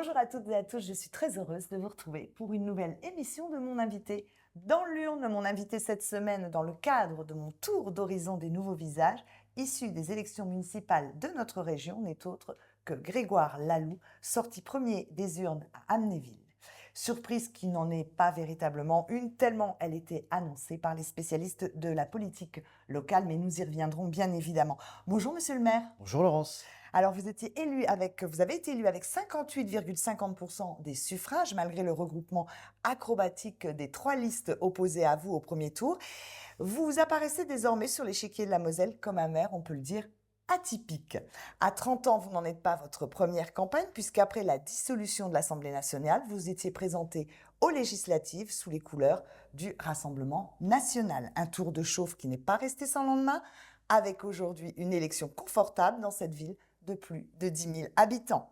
Bonjour à toutes et à tous, je suis très heureuse de vous retrouver pour une nouvelle émission de Mon Invité. Dans l'urne, mon invité cette semaine, dans le cadre de mon tour d'horizon des nouveaux visages, issu des élections municipales de notre région, n'est autre que Grégoire Laloux, sorti premier des urnes à Amnéville. Surprise qui n'en est pas véritablement une, tellement elle était annoncée par les spécialistes de la politique locale, mais nous y reviendrons bien évidemment. Bonjour Monsieur le maire. Bonjour Laurence. Alors, vous avez été élu avec 58,50% des suffrages, malgré le regroupement acrobatique des trois listes opposées à vous au premier tour. Vous apparaissez désormais sur l'échiquier de la Moselle comme un maire, on peut le dire, atypique. À 30 ans, vous n'en êtes pas votre première campagne, puisqu'après la dissolution de l'Assemblée nationale, vous étiez présenté aux législatives sous les couleurs du Rassemblement national. Un tour de chauffe qui n'est pas resté sans lendemain, avec aujourd'hui une élection confortable dans cette ville de plus de 10 000 habitants.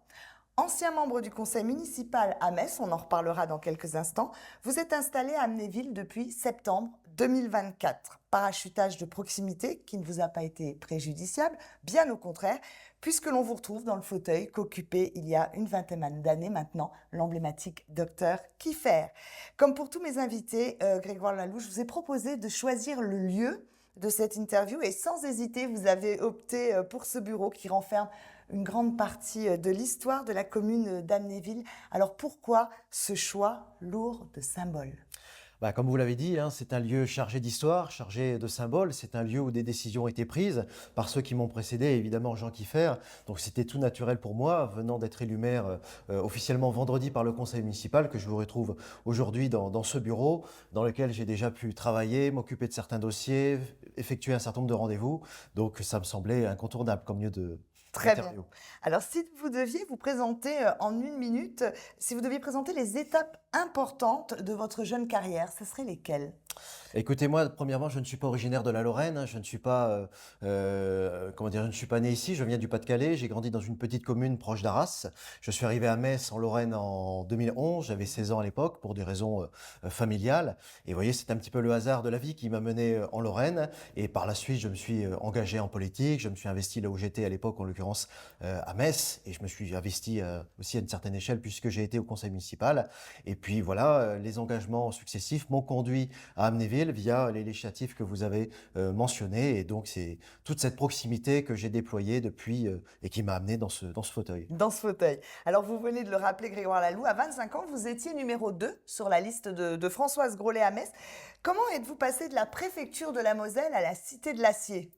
Ancien membre du conseil municipal à Metz, on en reparlera dans quelques instants, vous êtes installé à Amnéville depuis septembre 2024. Parachutage de proximité qui ne vous a pas été préjudiciable, bien au contraire, puisque l'on vous retrouve dans le fauteuil qu'occupait il y a une vingtaine d'années maintenant l'emblématique docteur Kiffer. Comme pour tous mes invités, Grégoire Laloux, je vous ai proposé de choisir le lieu de cette interview et sans hésiter, vous avez opté pour ce bureau qui renferme une grande partie de l'histoire de la commune d'Amnéville. Alors pourquoi ce choix lourd de symboles ? Comme vous l'avez dit, c'est un lieu chargé d'histoire, chargé de symboles. C'est un lieu où des décisions ont été prises par ceux qui m'ont précédé, évidemment Jean Kiffer. Donc c'était tout naturel pour moi, venant d'être élu maire officiellement vendredi par le conseil municipal, que je vous retrouve aujourd'hui dans ce bureau, dans lequel j'ai déjà pu travailler, m'occuper de certains dossiers, effectuer un certain nombre de rendez-vous. Donc ça me semblait incontournable comme lieu Très bien. d'interview. Alors, si vous deviez vous présenter en une minute, si vous deviez présenter les étapes importantes de votre jeune carrière, ce seraient lesquelles ? Écoutez, moi, premièrement, je ne suis pas originaire de la Lorraine, je ne suis pas, je ne suis pas né ici, je viens du Pas-de-Calais, j'ai grandi dans une petite commune proche d'Arras. Je suis arrivé à Metz, en Lorraine, en 2011, j'avais 16 ans à l'époque, pour des raisons familiales. Et vous voyez, c'est un petit peu le hasard de la vie qui m'a mené en Lorraine. Et par la suite, je me suis engagé en politique, je me suis investi là où j'étais à l'époque, en l'occurrence à Metz, et je me suis investi aussi à une certaine échelle, puisque j'ai été au conseil municipal. Et puis voilà, les engagements successifs m'ont conduit à Amnéville via les législatives que vous avez mentionnées. Et donc, c'est toute cette proximité que j'ai déployée depuis et qui m'a amené dans ce fauteuil. Dans ce fauteuil. Alors, vous venez de le rappeler, Grégoire Laloux, à 25 ans, vous étiez numéro 2 sur la liste de Françoise Grolet à Metz. Comment êtes-vous passé de la préfecture de la Moselle à la cité de l'Acier ?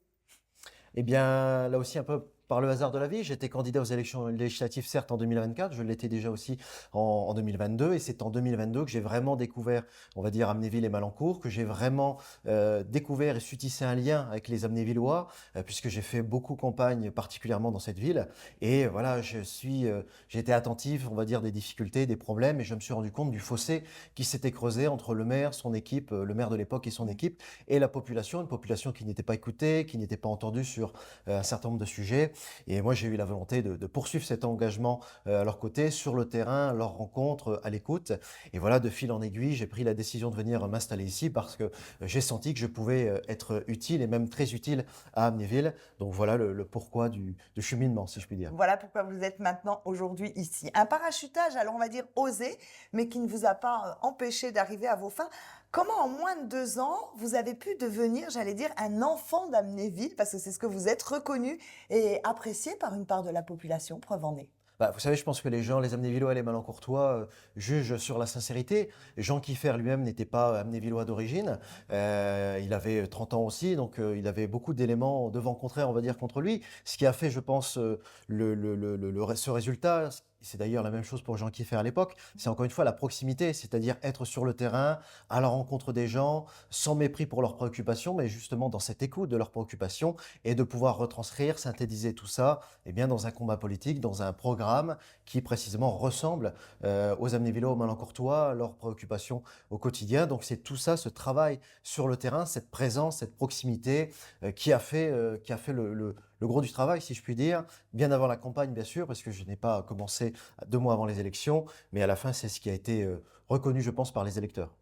Eh bien, là aussi, un peu par le hasard de la vie, j'étais candidat aux élections législatives, certes en 2024, je l'étais déjà aussi en 2022, et c'est en 2022 que j'ai vraiment découvert, on va dire, Amnéville et Malancourt, que j'ai vraiment découvert et su tisser un lien avec les Amnévillois, puisque j'ai fait beaucoup campagne, particulièrement dans cette ville, et voilà, j'ai été attentif, on va dire, des difficultés, des problèmes, et je me suis rendu compte du fossé qui s'était creusé entre le maire, son équipe, le maire de l'époque et son équipe, et la population, une population qui n'était pas écoutée, qui n'était pas entendue sur un certain nombre de sujets. Et moi, j'ai eu la volonté de poursuivre cet engagement à leur côté, sur le terrain, à leur rencontre, à l'écoute. Et voilà, de fil en aiguille, j'ai pris la décision de venir m'installer ici parce que j'ai senti que je pouvais être utile et même très utile à Amnéville. Donc voilà le pourquoi du cheminement, si je puis dire. Voilà pourquoi vous êtes maintenant aujourd'hui ici. Un parachutage, alors on va dire osé, mais qui ne vous a pas empêché d'arriver à vos fins. Comment en moins de 2 ans, vous avez pu devenir, j'allais dire, un enfant d'Amnéville, parce que c'est ce que vous êtes, reconnu et apprécié par une part de la population, preuve en est. Vous savez, je pense que les gens, les Amnévillois et les Malencourtois jugent sur la sincérité. Jean Kiffer lui-même n'était pas Amnévillois d'origine. Il avait 30 ans aussi, donc il avait beaucoup d'éléments de vent contraire, on va dire, contre lui. Ce qui a fait, je pense, ce résultat. C'est d'ailleurs la même chose pour Jean Kiffer à l'époque. C'est encore une fois la proximité, c'est-à-dire être sur le terrain, à la rencontre des gens, sans mépris pour leurs préoccupations, mais justement dans cette écoute de leurs préoccupations et de pouvoir retranscrire, synthétiser tout ça, eh bien dans un combat politique, dans un programme qui précisément ressemble aux Amnévillois, aux Malencourtois, leurs préoccupations au quotidien. Donc c'est tout ça, ce travail sur le terrain, cette présence, cette proximité qui a fait le gros du travail, si je puis dire, bien avant la campagne, bien sûr, parce que je n'ai pas commencé 2 mois avant les élections, mais à la fin, c'est ce qui a été reconnu, je pense, par les électeurs.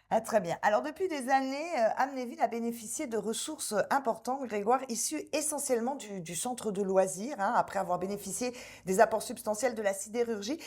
Ah, très bien. Alors, depuis des années, Amnéville a bénéficié de ressources importantes, Grégoire, issues essentiellement du centre de loisirs, hein, après avoir bénéficié des apports substantiels de la sidérurgie.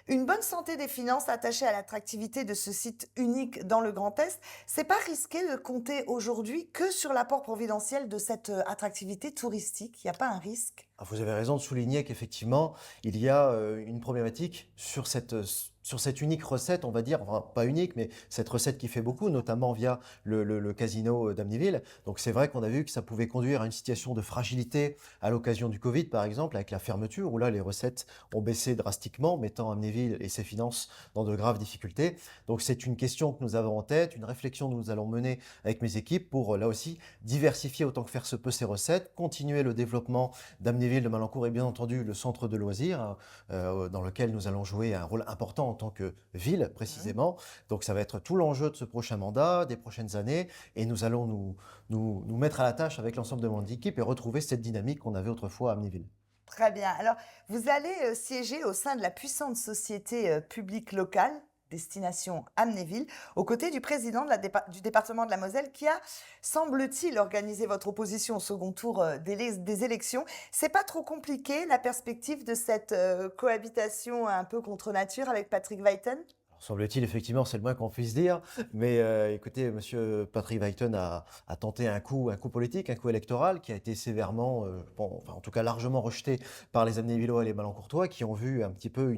Une bonne santé des finances attachée à l'attractivité de ce site unique dans le Grand Est, c'est pas risqué de compter aujourd'hui que sur l'apport providentiel de cette attractivité touristique. Il n'y a pas un risque? Ah, vous avez raison de souligner qu'effectivement, il y a une problématique sur cette unique recette, on va dire, enfin pas unique, mais cette recette qui fait beaucoup, notamment via le casino d'Amnéville. Donc c'est vrai qu'on a vu que ça pouvait conduire à une situation de fragilité à l'occasion du Covid, par exemple, avec la fermeture, où là les recettes ont baissé drastiquement, mettant Amnéville et ses finances dans de graves difficultés. Donc c'est une question que nous avons en tête, une réflexion que nous allons mener avec mes équipes pour là aussi diversifier autant que faire se peut ces recettes, continuer le développement d'Amnéville de Malencourt et bien entendu le centre de loisirs dans lequel nous allons jouer un rôle important en tant que ville Mhm. précisément. Donc ça va être tout l'enjeu de ce prochain mandat, des prochaines années et nous allons nous mettre à la tâche avec l'ensemble de mon équipe et retrouver cette dynamique qu'on avait autrefois à Amnéville. Très bien. Alors, vous allez siéger au sein de la puissante société publique locale, destination Amnéville, aux côtés du président du département de la Moselle, qui a, semble-t-il, organisé votre opposition au second tour des élections. C'est pas trop compliqué, la perspective de cette cohabitation un peu contre nature avec Patrick Weiten? Alors, semble-t-il, effectivement, c'est le moins qu'on puisse dire. Mais écoutez, Monsieur Patrick Weiten a tenté un coup politique, un coup électoral, qui a été sévèrement, bon, enfin, en tout cas largement rejeté par les Amnévillois et les Malencourtois, qui ont vu un petit peu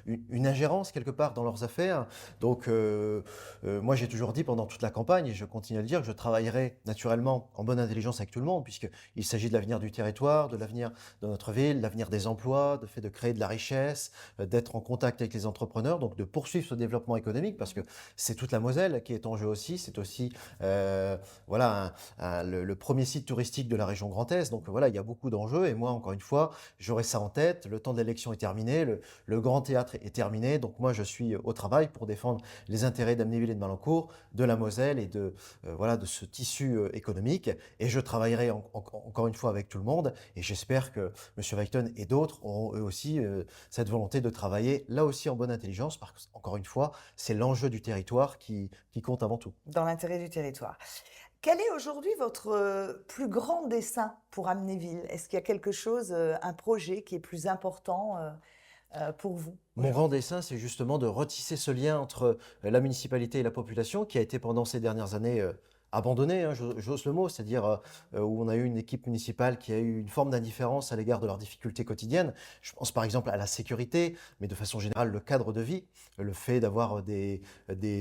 une ingérence quelque part dans leurs affaires. Donc, moi, j'ai toujours dit pendant toute la campagne, et je continue à le dire, que je travaillerai naturellement en bonne intelligence avec tout le monde, puisqu'il s'agit de l'avenir du territoire, de l'avenir de notre ville, l'avenir des emplois, de fait de créer de la richesse, d'être en contact avec les entrepreneurs, donc de poursuivre ce développement économique, parce que c'est toute la Moselle qui est en jeu aussi. C'est aussi voilà, le premier site touristique de la région Grand Est. Donc voilà, il y a beaucoup d'enjeux. Et moi, encore une fois, j'aurai ça en tête. Le temps de l'élection est terminé. Le grand théâtre est terminé. Donc moi, je suis au travail pour défendre les intérêts d'Amnéville et de Malencourt, de la Moselle et voilà, de ce tissu économique. Et je travaillerai encore une fois avec tout le monde. Et j'espère que M. Weiten et d'autres auront eux aussi cette volonté de travailler là aussi en bonne intelligence, parce qu'encore une fois, c'est l'enjeu du territoire qui compte avant tout. Dans l'intérêt du territoire. Quel est aujourd'hui votre plus grand dessein pour Amnéville? Est-ce qu'il y a quelque chose, un projet qui est plus important pour vous Mon grand aujourd'hui? dessein, c'est justement de retisser ce lien entre la municipalité et la population qui a été pendant ces dernières années abandonné, hein, j'ose le mot, c'est-à-dire où on a eu une équipe municipale qui a eu une forme d'indifférence à l'égard de leurs difficultés quotidiennes. Je pense par exemple à la sécurité, mais de façon générale le cadre de vie, le fait d'avoir des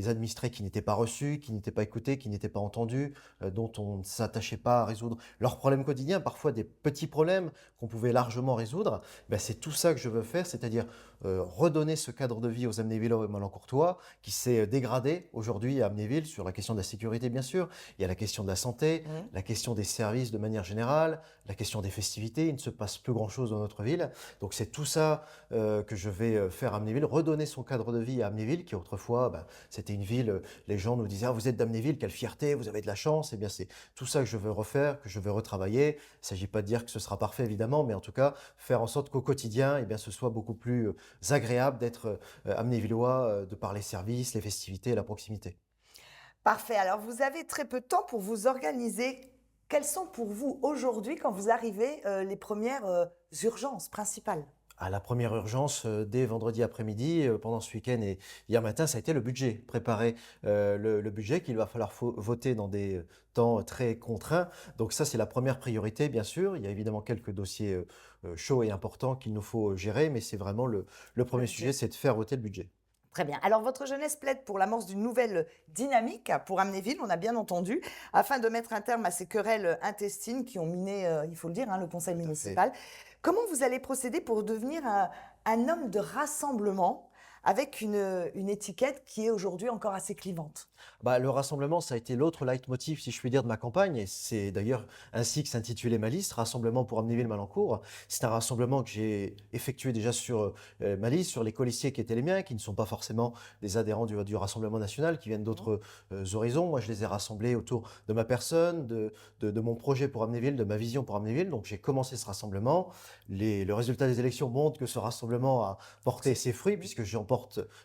administrés qui n'étaient pas reçus, qui n'étaient pas écoutés, qui n'étaient pas entendus, dont on ne s'attachait pas à résoudre leurs problèmes quotidiens, parfois des petits problèmes qu'on pouvait largement résoudre. Ben, c'est tout ça que je veux faire, c'est-à-dire redonner ce cadre de vie aux Amnévillois et Malencourtois qui s'est dégradé aujourd'hui à Amnéville sur la question de la sécurité bien sûr. Il y a la question de la santé, Mmh. la question des services de manière générale, la question des festivités. Il ne se passe plus grand-chose dans notre ville. Donc c'est tout ça que je vais faire à Amnéville, redonner son cadre de vie à Amnéville, qui autrefois, ben, c'était une ville, les gens nous disaient ah, vous êtes d'Amnéville, quelle fierté, vous avez de la chance. Eh bien c'est tout ça que je veux refaire, que je veux retravailler. Il ne s'agit pas de dire que ce sera parfait évidemment, mais en tout cas faire en sorte qu'au quotidien, eh bien, ce soit beaucoup plus agréable d'être amnévillois de par les services, les festivités et la proximité. Parfait. Alors, vous avez très peu de temps pour vous organiser. Quelles sont pour vous aujourd'hui, quand vous arrivez, les premières urgences principales? À la première urgence, dès vendredi après-midi, pendant ce week-end et hier matin, ça a été le budget. Préparer le budget qu'il va falloir voter dans des temps très contraints. Donc ça, c'est la première priorité, bien sûr. Il y a évidemment quelques dossiers chauds et importants qu'il nous faut gérer, mais c'est vraiment le Le premier sujet, budget. c'est de faire voter le budget. Très bien. Alors, votre jeunesse plaide pour l'amorce d'une nouvelle dynamique pour Amnéville, on a bien entendu, afin de mettre un terme à ces querelles intestines qui ont miné, il faut le dire, hein, le conseil Tout à fait. municipal. Comment vous allez procéder pour devenir un homme de rassemblement avec une étiquette qui est aujourd'hui encore assez clivante? Bah, le rassemblement, ça a été l'autre leitmotiv, si je puis dire, de ma campagne, et c'est d'ailleurs ainsi que s'intitulait ma liste, Rassemblement pour Amnéville-Malencourt. C'est un rassemblement que j'ai effectué déjà sur ma liste, sur les colistiers qui étaient les miens, qui ne sont pas forcément des adhérents du Rassemblement national, qui viennent Mhm. d'autres horizons. Moi, je les ai rassemblés autour de ma personne, de mon projet pour Amnéville, de ma vision pour Amnéville. Donc, j'ai commencé ce rassemblement. Le résultat des élections montre que ce rassemblement a porté ses fruits, Oui. puisque j'ai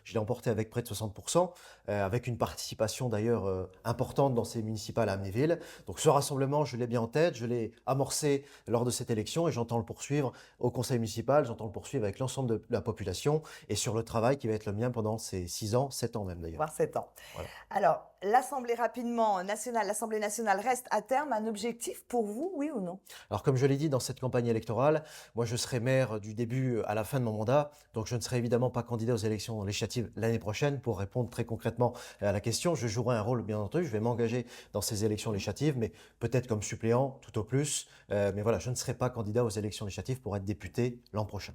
je l'ai emporté avec près de 60%, avec une participation d'ailleurs importante dans ces municipales à Amnéville. Donc ce rassemblement, je l'ai bien en tête, je l'ai amorcé lors de cette élection et j'entends le poursuivre au conseil municipal, j'entends le poursuivre avec l'ensemble de la population et sur le travail qui va être le mien pendant ces 6 ans, 7 ans même d'ailleurs. Voire 7 ans. Voilà. Alors, l'Assemblée nationale reste à terme un objectif pour vous, oui ou non? Alors comme je l'ai dit dans cette campagne électorale, moi je serai maire du début à la fin de mon mandat, donc je ne serai évidemment pas candidat aux élections législatives l'année prochaine. Pour répondre très concrètement à la question, je jouerai un rôle bien entendu, je vais m'engager dans ces élections législatives, mais peut-être comme suppléant tout au plus. Mais voilà, je ne serai pas candidat aux élections législatives pour être député l'an prochain.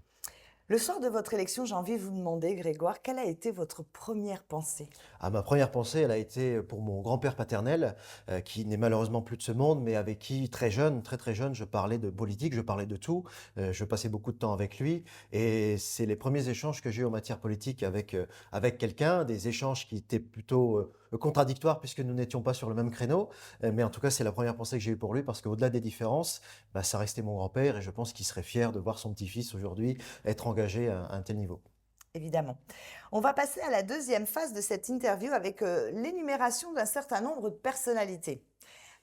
Le soir de votre élection, j'ai envie de vous demander, Grégoire, quelle a été votre première pensée? Ma première pensée, elle a été pour mon grand-père paternel, qui n'est malheureusement plus de ce monde, mais avec qui, très jeune, très très jeune, je parlais de politique, je parlais de tout. Je passais beaucoup de temps avec lui, et c'est les premiers échanges que j'ai eu en matière politique avec quelqu'un, des échanges qui étaient plutôt contradictoires puisque nous n'étions pas sur le même créneau. Mais en tout cas, c'est la première pensée que j'ai eue pour lui, parce qu'au-delà des différences, ça restait mon grand-père, et je pense qu'il serait fier de voir son petit-fils aujourd'hui être engagé à un tel niveau. Évidemment. On va passer à la deuxième phase de cette interview avec l'énumération d'un certain nombre de personnalités.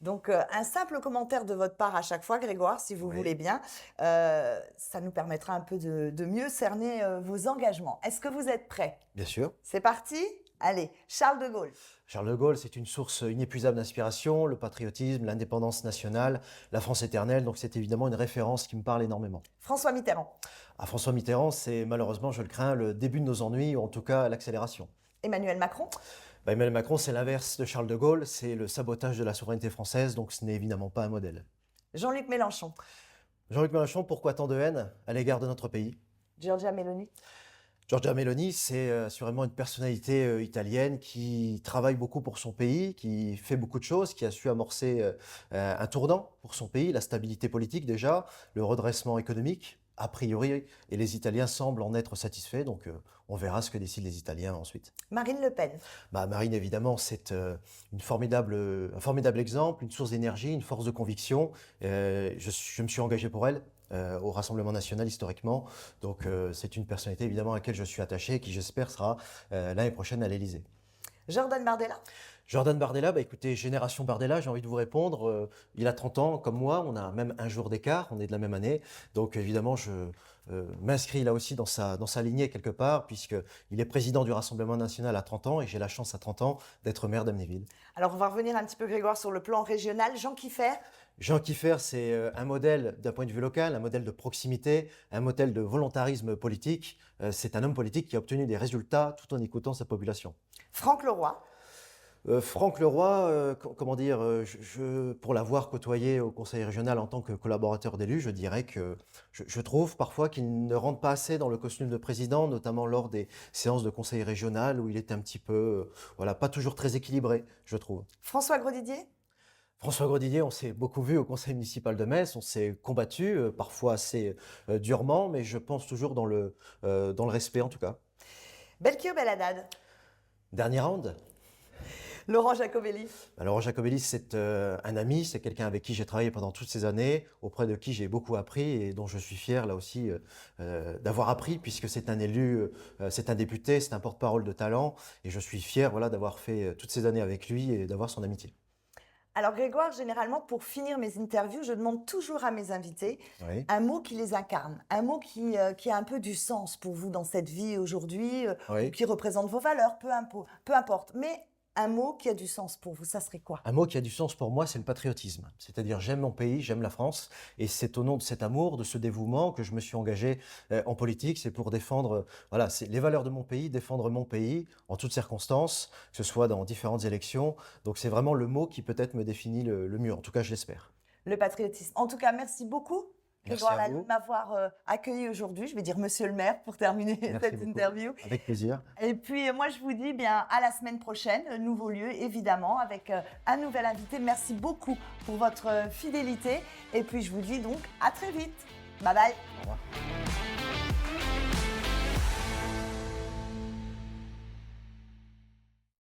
Donc, un simple commentaire de votre part à chaque fois, Grégoire, si vous Oui. voulez bien. Ça nous permettra un peu de mieux cerner vos engagements. Est-ce que vous êtes prêts? Bien sûr. C'est parti? Allez, Charles de Gaulle. Charles de Gaulle, c'est une source inépuisable d'inspiration, le patriotisme, l'indépendance nationale, la France éternelle, donc c'est évidemment une référence qui me parle énormément. François Mitterrand. François Mitterrand, c'est malheureusement, je le crains, le début de nos ennuis, ou en tout cas l'accélération. Emmanuel Macron. Emmanuel Macron, c'est l'inverse de Charles de Gaulle, c'est le sabotage de la souveraineté française, donc ce n'est évidemment pas un modèle. Jean-Luc Mélenchon. Jean-Luc Mélenchon, pourquoi tant de haine à l'égard de notre pays? Giorgia Meloni. Giorgia Meloni, c'est assurément une personnalité italienne qui travaille beaucoup pour son pays, qui fait beaucoup de choses, qui a su amorcer un tournant pour son pays, la stabilité politique déjà, le redressement économique, a priori, et les Italiens semblent en être satisfaits, donc on verra ce que décident les Italiens ensuite. Marine Le Pen. Marine, évidemment, c'est un formidable exemple, une source d'énergie, une force de conviction. Je me suis engagé pour elle. Au Rassemblement national historiquement. Donc c'est une personnalité évidemment à laquelle je suis attaché et qui j'espère sera l'année prochaine à l'Élysée. Jordan Bardella. Jordan Bardella, écoutez, génération Bardella, j'ai envie de vous répondre. Il a 30 ans comme moi, on a même un jour d'écart, on est de la même année. Donc évidemment, je m'inscris là aussi dans sa lignée quelque part, puisqu'il est président du Rassemblement national à 30 ans et j'ai la chance à 30 ans d'être maire d'Amnéville. Alors on va revenir un petit peu, Grégoire, sur le plan régional. Jean Kieffer. Jean Kieffer, c'est un modèle d'un point de vue local, un modèle de proximité, un modèle de volontarisme politique. C'est un homme politique qui a obtenu des résultats tout en écoutant sa population. Franck Leroy. Franck Leroy, comment dire, pour l'avoir côtoyé au conseil régional en tant que collaborateur d'élu, je dirais que je trouve parfois qu'il ne rentre pas assez dans le costume de président, notamment lors des séances de conseil régional où il est un petit peu, pas toujours très équilibré, je trouve. François Grosdidier. François Grosdidier, on s'est beaucoup vu au conseil municipal de Metz, on s'est combattu, parfois assez durement, mais je pense toujours dans le respect en tout cas. Melchior Belhaddad. Dernier round. Laurent Jacobelli. Laurent Jacobelli, c'est un ami, c'est quelqu'un avec qui j'ai travaillé pendant toutes ces années, auprès de qui j'ai beaucoup appris et dont je suis fier là aussi d'avoir appris, puisque c'est un élu, c'est un député, c'est un porte-parole de talent, et je suis fier d'avoir fait toutes ces années avec lui et d'avoir son amitié. Alors Grégoire, généralement pour finir mes interviews, je demande toujours à mes invités un mot qui les incarne, un mot qui a un peu du sens pour vous dans cette vie aujourd'hui, ou qui représente vos valeurs, peu importe. Mais un mot qui a du sens pour vous, ça serait quoi? Un mot qui a du sens pour moi, c'est le patriotisme. C'est-à-dire j'aime mon pays, j'aime la France, et c'est au nom de cet amour, de ce dévouement que je me suis engagé en politique. C'est pour défendre c'est les valeurs de mon pays, défendre mon pays en toutes circonstances, que ce soit dans différentes élections. Donc c'est vraiment le mot qui peut-être me définit le mieux, en tout cas je l'espère. Le patriotisme. En tout cas, merci beaucoup. Merci Grégoire à Laloux vous. de m'avoir accueilli aujourd'hui. Je vais dire monsieur le maire pour terminer Merci cette beaucoup. interview. Avec plaisir. Et puis moi je vous dis à la semaine prochaine, nouveau lieu évidemment avec un nouvel invité. Merci beaucoup pour votre fidélité et puis je vous dis donc à très vite. Bye bye. Au revoir.